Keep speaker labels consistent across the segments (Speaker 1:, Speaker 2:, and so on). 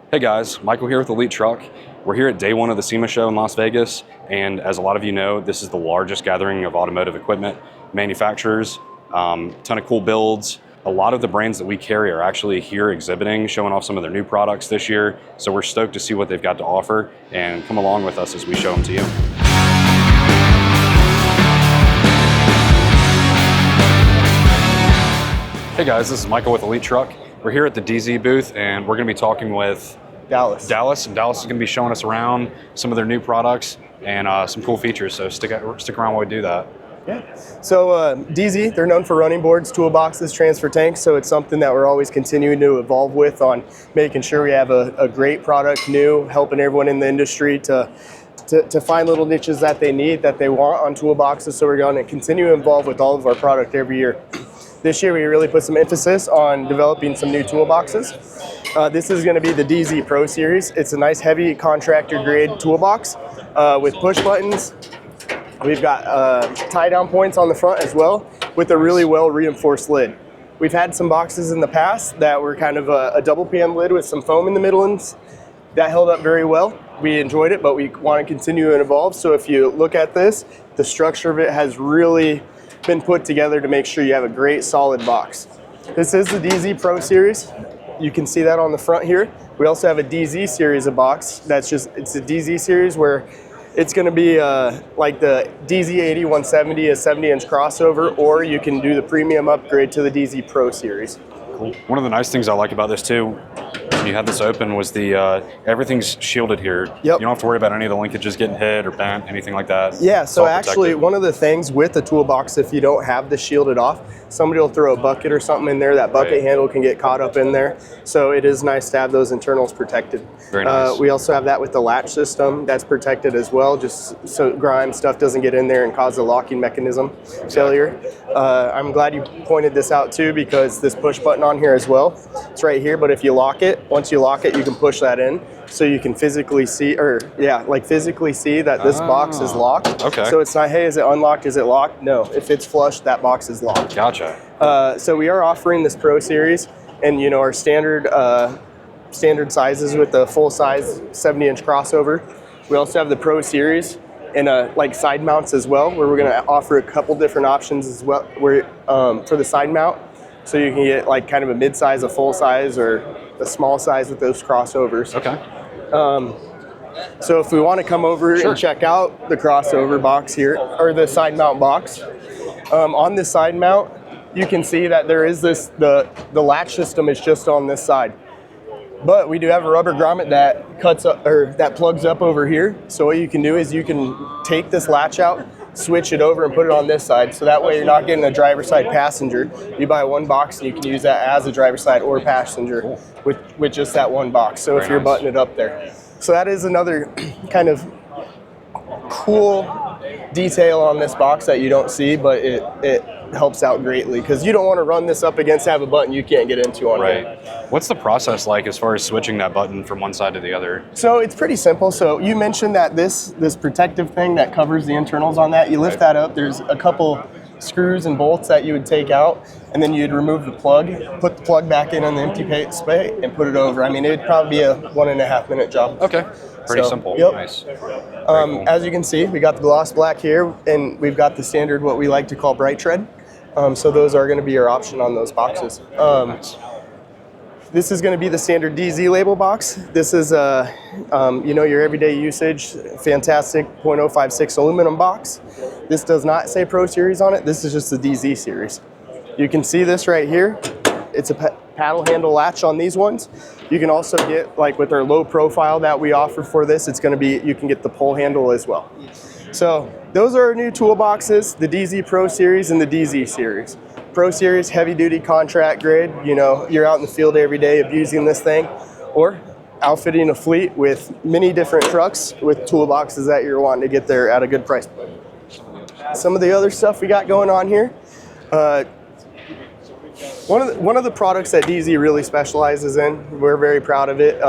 Speaker 1: Hey guys, Michael here with Elite Truck. We're here at day one of the SEMA show in Las Vegas, and as a lot of you know, this is the largest gathering of automotive equipment manufacturers. Ton of cool builds. A lot of the brands that we carry are actually here exhibiting, showing off some of their new products this year. So we're stoked to see what they've got to offer, and come along with us as we show them to you. Hey guys, this is Michael with Elite Truck. We're here at the DZ booth, and we're going to be talking with Dallas, and Dallas is going to be showing us around some of their new products and some cool features. So stick around while we do that.
Speaker 2: Yeah. So DZ, they're known for running boards, toolboxes, transfer tanks. So it's something that we're always continuing to evolve with on making sure we have a great product, new, helping everyone in the industry to find little niches that they need, that they want on toolboxes. So we're going to continue to evolve with all of our product every year. This year we really put some emphasis on developing some new toolboxes. This is going to be the DZ Pro Series. It's a nice heavy contractor grade toolbox with push buttons. We've got tie down points on the front as well with a really well reinforced lid. We've had some boxes in the past that were kind of a double pan lid with some foam in the middle, and that held up very well. We enjoyed it, but we want to continue and evolve. So if you look at this, the structure of it has really been put together to make sure you have a great solid box. This is the DZ Pro Series. You can see that on the front here. We also have a DZ series of box. It's a DZ series where it's going to be like the DZ80 170, a 70-inch crossover, or you can do the premium upgrade to the DZ Pro Series.
Speaker 1: Cool. One of the nice things I like about this too, when you had this open, was the everything's shielded here.
Speaker 2: Yep.
Speaker 1: You don't have to worry about any of the linkages getting hit or bent, anything like that.
Speaker 2: Yeah, so actually one of the things with the toolbox, if you don't have this shielded off, somebody will throw a bucket or something in there, that bucket handle can get caught up in there. So it is nice to have those internals protected.
Speaker 1: Very nice.
Speaker 2: We also have that with the latch system, that's protected as well, just so grime stuff doesn't get in there and cause a locking mechanism failure. I'm glad you pointed this out too, because this push button on here as well, it's right here, but if you lock it, once you lock it, you can push that in so you can physically see, physically see that this box is locked.
Speaker 1: Okay.
Speaker 2: So it's not, hey, is it unlocked, is it locked? No, if it's flush, that box is locked.
Speaker 1: Gotcha.
Speaker 2: So we are offering this Pro Series, and you know, our standard sizes with the full size 70-inch crossover. We also have the Pro Series and like side mounts as well, where we're going to offer a couple different options as well, where for the side mount. So you can get like kind of a mid-size, a full size, or a small size with those crossovers.
Speaker 1: Okay.
Speaker 2: So if we want to come over and check out the crossover box here, or the side mount box, on this side mount, you can see that there is this, the latch system is just on this side. But we do have a rubber grommet that cuts up, or that plugs up over here. So what you can do is you can take this latch out, switch it over and put it on this side. So that way you're not getting a driver's side passenger. You buy one box and you can use that as a driver's side or passenger with just that one box. So if you're buttoning it up there. So that is another kind of cool detail on this box that you don't see, but it helps out greatly, because you don't want to run this up against have a button you can't get into on here.
Speaker 1: What's the process like as far as switching that button from one side to the other?
Speaker 2: So it's pretty simple. So you mentioned that this protective thing that covers the internals on that, you lift that up, there's a couple screws and bolts that you would take out, and then you'd remove the plug, put the plug back in the empty space, and put it over. I mean, it'd probably be a 1.5 minute job.
Speaker 1: Okay, pretty simple.
Speaker 2: Yep.
Speaker 1: Nice.
Speaker 2: Cool. As you can see, we got the gloss black here, and we've got the standard, what we like to call bright tread. So those are going to be your option on those boxes.
Speaker 1: Nice.
Speaker 2: This is going to be the standard DZ label box. This is your everyday usage, fantastic 0.056 aluminum box. This does not say Pro Series on it. This is just the DZ series. You can see this right here. It's a paddle handle latch on these ones. You can also get, like with our low profile that we offer for this, it's going to be, you can get the pull handle as well. So those are our new toolboxes, the DZ Pro Series and the DZ Series. Pro Series, heavy duty contract grade, you know, you're out in the field every day abusing this thing, or outfitting a fleet with many different trucks with toolboxes that you're wanting to get there at a good price point. Some of the other stuff we got going on here, one of the products that DZ really specializes in, we're very proud of it.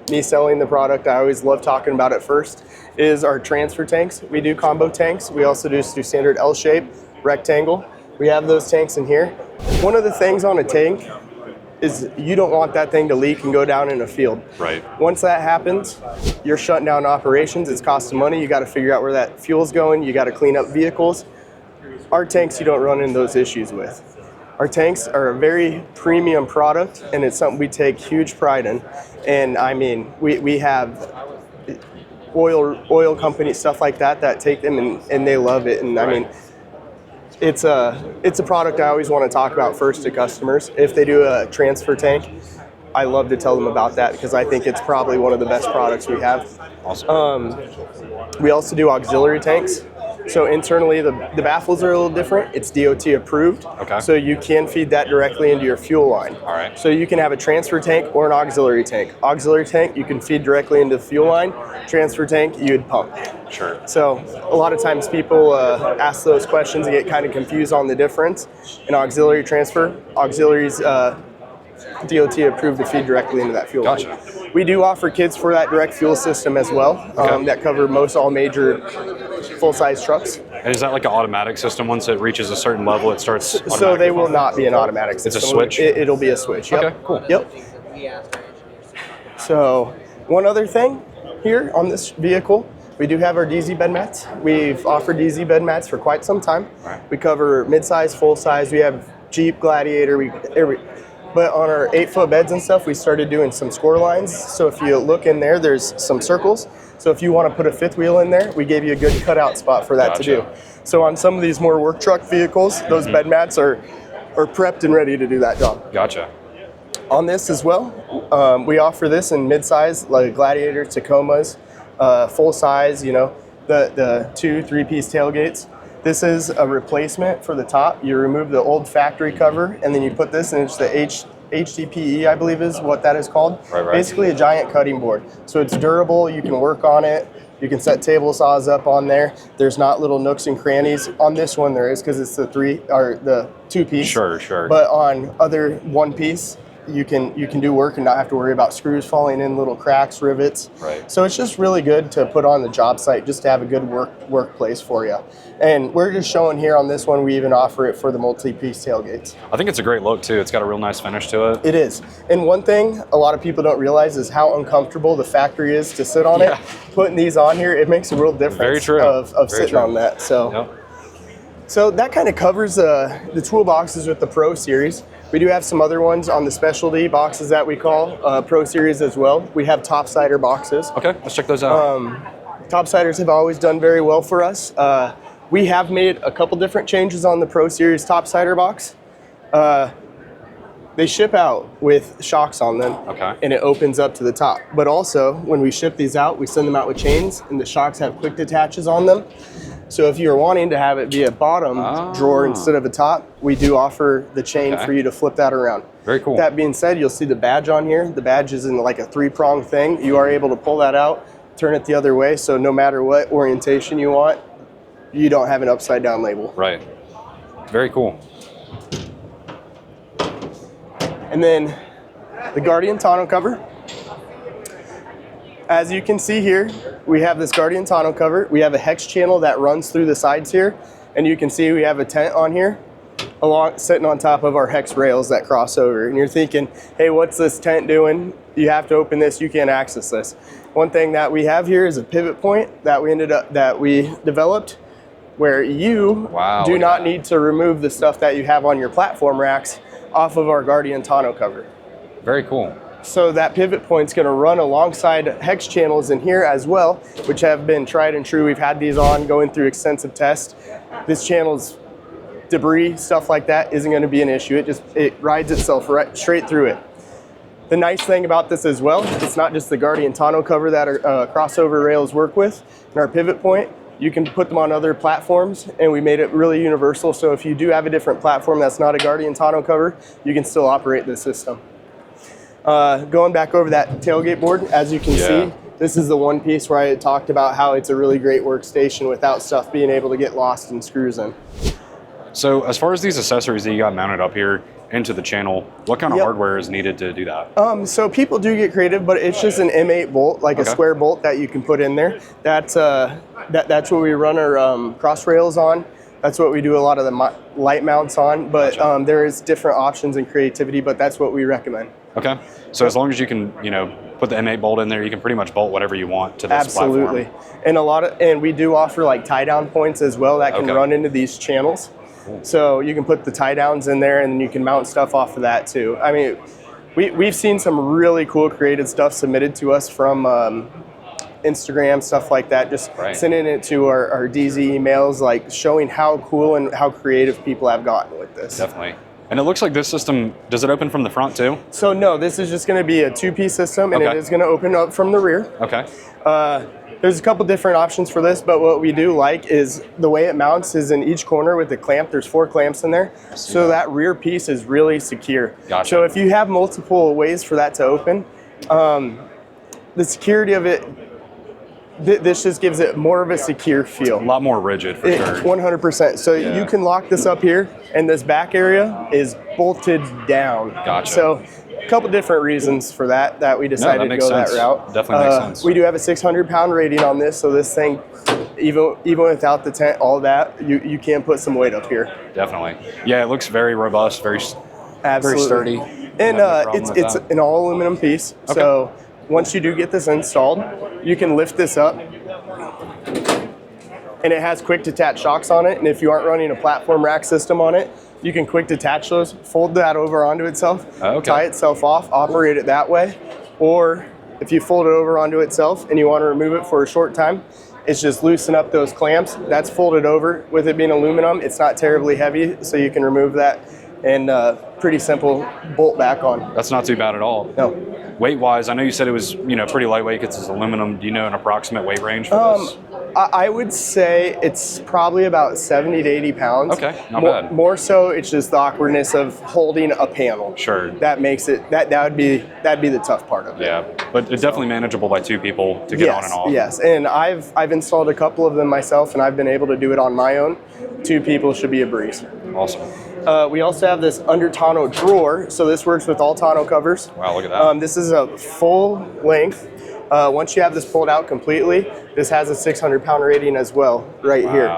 Speaker 2: Me selling the product, I always love talking about it first, is our transfer tanks. We do combo tanks. We also do standard L shape, rectangle. We have those tanks in here. One of the things on a tank is you don't want that thing to leak and go down in a field.
Speaker 1: Right.
Speaker 2: Once that happens, you're shutting down operations. It's costing money. You got to figure out where that fuel's going. You got to clean up vehicles. Our tanks, you don't run into those issues with. Our tanks are a very premium product, and it's something we take huge pride in. And I mean, we have oil companies, stuff like that take them and they love it. And I mean, it's a product I always want to talk about first to customers. If they do a transfer tank, I love to tell them about that because I think it's probably one of the best products we have.
Speaker 1: Awesome.
Speaker 2: We also do auxiliary tanks. So internally, the baffles are a little different. It's DOT approved.
Speaker 1: Okay.
Speaker 2: So you can feed that directly into your fuel line.
Speaker 1: All right.
Speaker 2: So you can have a transfer tank or an auxiliary tank. Auxiliary tank, you can feed directly into the fuel line. Transfer tank, you'd pump.
Speaker 1: Sure.
Speaker 2: So a lot of times people ask those questions and get kind of confused on the difference. In auxiliary transfer, auxiliaries DOT approved to feed directly into that fuel line.
Speaker 1: Gotcha.
Speaker 2: We do offer kits for that direct fuel system as well that cover all major full-size trucks.
Speaker 1: And is that like an automatic system? Once it reaches a certain level, it starts automatically?
Speaker 2: So they will not be an automatic system.
Speaker 1: It's a switch?
Speaker 2: It'll be a switch. Yep.
Speaker 1: Okay, cool.
Speaker 2: Yep. So one other thing here on this vehicle, we do have our DZ bed mats. We've offered DZ bed mats for quite some time.
Speaker 1: Right.
Speaker 2: We cover mid-size, full-size. We have Jeep, Gladiator. But on our 8-foot beds and stuff, we started doing some score lines. So if you look in there, there's some circles. So if you want to put a fifth wheel in there, we gave you a good cutout spot for that to do. So on some of these more work truck vehicles, those bed mats are prepped and ready to do that job.
Speaker 1: Gotcha.
Speaker 2: On this as well, we offer this in mid-size, like Gladiator, Tacomas, full size, the 2-3-piece tailgates. This is a replacement for the top. You remove the old factory cover, and then you put this, and it's the HDPE, I believe is what that is called.
Speaker 1: Right.
Speaker 2: Basically a giant cutting board. So it's durable, you can work on it, you can set table saws up on there. There's not little nooks and crannies. On this one there is because it's the 2-piece.
Speaker 1: Sure.
Speaker 2: But on other 1-piece, you can do work and not have to worry about screws falling in, little cracks, rivets.
Speaker 1: Right.
Speaker 2: So it's just really good to put on the job site just to have a good workplace for you. And we're just showing here on this one, we even offer it for the multi-piece tailgates.
Speaker 1: I think it's a great look too. It's got a real nice finish to it.
Speaker 2: It is. And one thing a lot of people don't realize is how uncomfortable the factory is to sit on it. Putting these on here, it makes a real difference.
Speaker 1: Very true.
Speaker 2: Of sitting on that. So, So that kind of covers the toolboxes with the Pro Series. We do have some other ones on the specialty boxes that we call Pro Series as well. We have topsider boxes.
Speaker 1: Okay, let's check those out.
Speaker 2: Topsiders have always done very well for us. We have made a couple different changes on the Pro Series topsider box. They ship out with shocks on them, and it opens up to the top. But also, when we ship these out, we send them out with chains, and the shocks have quick detaches on them. So if you're wanting to have it be a bottom drawer instead of a top, we do offer the chain for you to flip that around.
Speaker 1: Very cool.
Speaker 2: That being said, you'll see the badge on here. The badge is in like a 3-prong thing. You are able to pull that out, turn it the other way, so no matter what orientation you want, you don't have an upside down label.
Speaker 1: Right. Very cool.
Speaker 2: And then the Guardian tonneau cover. As you can see here, we have this Guardian tonneau cover. We have a hex channel that runs through the sides here, and you can see we have a tent on here sitting on top of our hex rails that cross over. And you're thinking, hey, what's this tent doing? You have to open this, you can't access this. One thing that we have here is a pivot point that we developed where you do not need to remove the stuff that you have on your platform racks off of our Guardian tonneau cover.
Speaker 1: Very cool.
Speaker 2: So that pivot point's going to run alongside hex channels in here as well, which have been tried and true. We've had these on going through extensive tests. This channel's debris, stuff like that, isn't going to be an issue. It rides itself right straight through it. The nice thing about this as well, it's not just the Guardian tonneau cover that our crossover rails work with and our pivot point. You can put them on other platforms, and we made it really universal. So if you do have a different platform that's not a Guardian tonneau cover, you can still operate the system. Going back over that tailgate board, as you can see, this is the one piece where I talked about how it's a really great workstation without stuff being able to get lost in screws in.
Speaker 1: So as far as these accessories that you got mounted up here into the channel, what kind of hardware is needed to do that?
Speaker 2: So people do get creative, but it's just an M8 bolt, like a square bolt that you can put in there. That's where we run our cross rails on. That's what we do a lot of the light mounts on, but
Speaker 1: Gotcha.
Speaker 2: there is different options and creativity, but that's what we recommend.
Speaker 1: Okay. So as long as you can, put the M8 bolt in there, you can pretty much bolt whatever you want to this
Speaker 2: Absolutely.
Speaker 1: platform.
Speaker 2: And we do offer like tie down points as well that can
Speaker 1: Okay.
Speaker 2: run into these channels. So you can put the tie downs in there and you can mount stuff off of that too. I mean, we've seen some really cool creative stuff submitted to us from Instagram, stuff like that, just sending it to our DZ emails, like showing how cool and how creative people have gotten with this.
Speaker 1: Definitely. And it looks like this system, does it open from the front too?
Speaker 2: So no, this is just going to be a two-piece system, and
Speaker 1: Okay.
Speaker 2: it is going to open up from the rear.
Speaker 1: Okay.
Speaker 2: There's a couple different options for this, but what we do like is the way it mounts is in each corner with the clamp. There's 4 clamps in there, so that rear piece is really secure.
Speaker 1: Gotcha.
Speaker 2: So if you have multiple ways for that to open, the security of it, this just gives it more of a secure feel.
Speaker 1: A lot more rigid for sure.
Speaker 2: 100%. So you can lock this up here, and this back area is bolted down.
Speaker 1: Gotcha.
Speaker 2: So a couple different reasons for that we decided to go that route.
Speaker 1: Definitely makes sense.
Speaker 2: We do have a 600-pound rating on this, so this thing, even without the tent, all that, you can put some weight up here.
Speaker 1: Definitely. Yeah, it looks very robust, very sturdy.
Speaker 2: And
Speaker 1: No problem
Speaker 2: it's
Speaker 1: with that.
Speaker 2: an all aluminum piece.
Speaker 1: Okay.
Speaker 2: So once you do get this installed, you can lift this up, and it has quick detach shocks on it. And if you aren't running a platform rack system on it, you can quick detach those, fold that over onto itself, tie itself off, operate it that way. Or if you fold it over onto itself and you want to remove it for a short time, it's just loosen up those clamps. That's folded over. With it being aluminum, it's not terribly heavy, so you can remove that, and pretty simple bolt back on.
Speaker 1: That's not too bad at all.
Speaker 2: No.
Speaker 1: Weight-wise, I know you said it was pretty lightweight because it's aluminum. Do you know an approximate weight range for this?
Speaker 2: I would say it's probably about 70 to 80 pounds.
Speaker 1: Okay, not bad.
Speaker 2: More so, it's just the awkwardness of holding a panel.
Speaker 1: Sure.
Speaker 2: That makes it, that'd be the tough part of it.
Speaker 1: Yeah, but it's definitely manageable by 2 people to get on and off.
Speaker 2: Yes, and I've installed a couple of them myself, and I've been able to do it on my own. 2 people should be a breeze.
Speaker 1: Awesome.
Speaker 2: We also have this under tonneau drawer, so this works with all tonneau covers.
Speaker 1: Wow, look at that.
Speaker 2: This is a full length. Once you have this pulled out completely, this has a 600-pound rating as well, right here.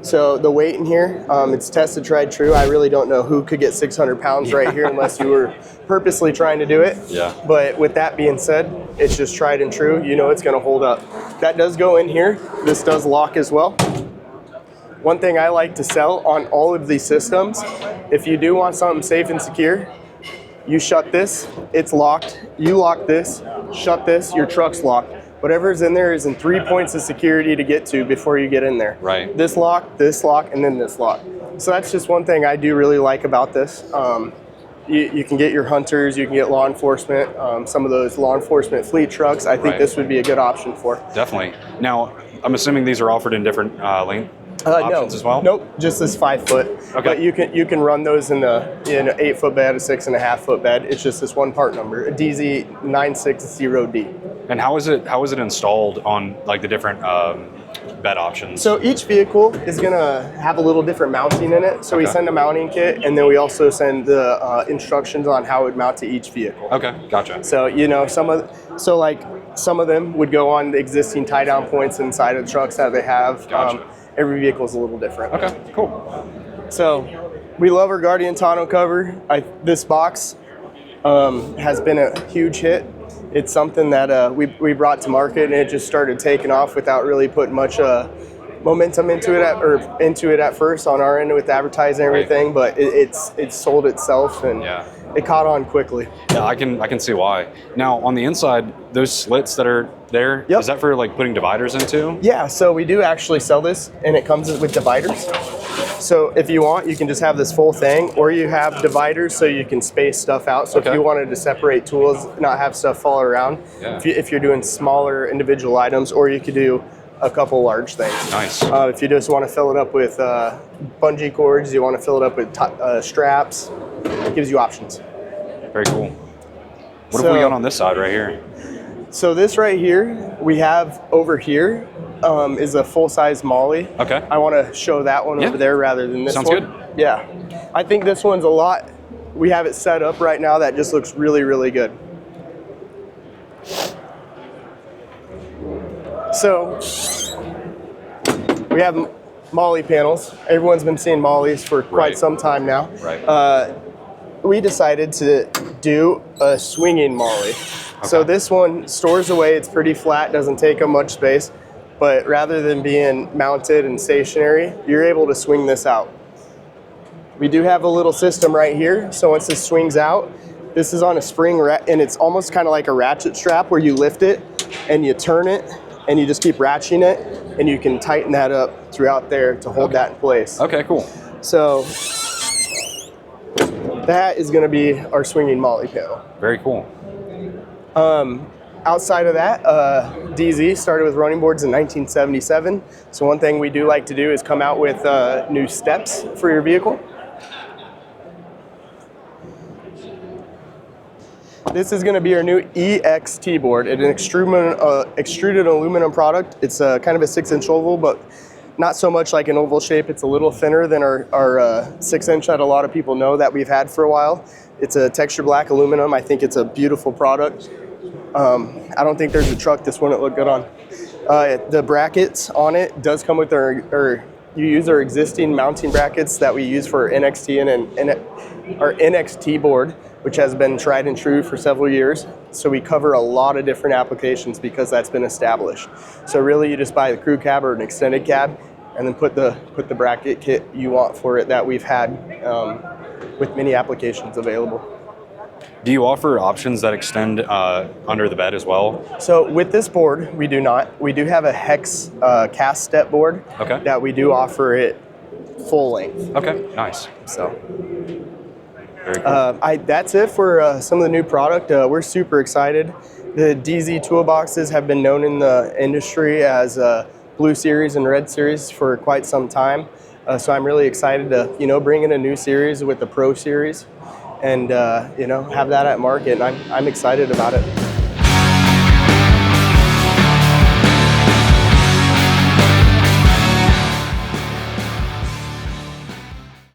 Speaker 2: So the weight in here, it's tested, tried, true. I really don't know who could get 600 pounds right here unless you were purposely trying to do it.
Speaker 1: Yeah.
Speaker 2: But with that being said, it's just tried and true. You know it's going to hold up. That does go in here. This does lock as well. One thing I like to sell on all of these systems, if you do want something safe and secure, you shut this, it's locked. You lock this, shut this, your truck's locked. Whatever's in there is in 3 points of security to get to before you get in there.
Speaker 1: Right.
Speaker 2: This lock, and then this lock. So that's just one thing I do really like about this. You can get your hunters, you can get law enforcement, some of those law enforcement fleet trucks. I think this would be a good option for.
Speaker 1: Definitely. Now, I'm assuming these are offered in different length options as well?
Speaker 2: Nope, just this 5 foot.
Speaker 1: Okay.
Speaker 2: But you can run those in an 8-foot bed, a 6.5 foot bed. It's just this one part number, a DZ960D.
Speaker 1: And how is it installed on like the different bed options?
Speaker 2: So each vehicle is gonna have a little different mounting in it. So we send a mounting kit, and then we also send the instructions on how it would mount to each vehicle.
Speaker 1: Okay, gotcha.
Speaker 2: So some of them would go on the existing tie down points inside of the trucks that they have.
Speaker 1: Gotcha.
Speaker 2: Every vehicle is a little different.
Speaker 1: Okay, cool.
Speaker 2: So we love our Guardian tonneau cover. This box has been a huge hit. It's something that we brought to market, and it just started taking off without really putting much momentum into it at first on our end with advertising and everything. But it's sold itself, and it caught on quickly.
Speaker 1: Yeah, I can see why. Now on the inside, those slits that are there, is that for like putting dividers into?
Speaker 2: Yeah, so we do actually sell this, and it comes with dividers. So if you want, you can just have this full thing, or you have dividers so you can space stuff out. So if you wanted to separate tools, not have stuff fall around, if you're doing smaller individual items, or you could do a couple large things.
Speaker 1: Nice.
Speaker 2: If you just want to fill it up with bungee cords, you want to fill it up with straps, it gives you options.
Speaker 1: Very cool. What have we got on this side right here?
Speaker 2: So this right here, we have over here is a full-size Molly.
Speaker 1: Okay.
Speaker 2: I want to show that one over there rather than this one.
Speaker 1: Sounds good.
Speaker 2: Yeah. I think this one's we have it set up right now that just looks really, really good. So we have Molly panels. Everyone's been seeing mollies for quite
Speaker 1: Right.
Speaker 2: some time now.
Speaker 1: Right.
Speaker 2: We decided to do a swinging molly. So this one stores away, it's pretty flat, doesn't take up much space, but rather than being mounted and stationary, you're able to swing this out. We do have a little system right here, so once this swings out, this is on a spring, and it's almost kind of like a ratchet strap where you lift it and you turn it and you just keep ratcheting it, and you can tighten that up throughout there to hold that in place.
Speaker 1: Okay, cool.
Speaker 2: So that is going to be our swinging molly panel.
Speaker 1: Very cool.
Speaker 2: Outside of that, DZ started with running boards in 1977. So one thing we do like to do is come out with new steps for your vehicle. This is going to be our new EXT board. It's an extruded aluminum product. It's kind of a 6-inch oval, but not so much like an oval shape. It's a little thinner than our 6-inch that a lot of people know that we've had for a while. It's a texture black aluminum. I think it's a beautiful product. I don't think there's a truck this wouldn't look good on. The brackets on it does come with you use our existing mounting brackets that we use for NXT and our NXT board, which has been tried and true for several years. So we cover a lot of different applications because that's been established. So really you just buy the crew cab or an extended cab and then put the bracket kit you want for it that we've had with many applications available.
Speaker 1: Do you offer options that extend under the bed as well?
Speaker 2: So with this board, we do not. We do have a hex cast step board that we do offer it full length.
Speaker 1: Okay, nice.
Speaker 2: So
Speaker 1: very cool.
Speaker 2: that's it for some of the new product. We're super excited. The DZ toolboxes have been known in the industry as Blue Series and Red Series for quite some time. So I'm really excited to bring in a new series with the Pro Series and have that at market. And I'm excited about it.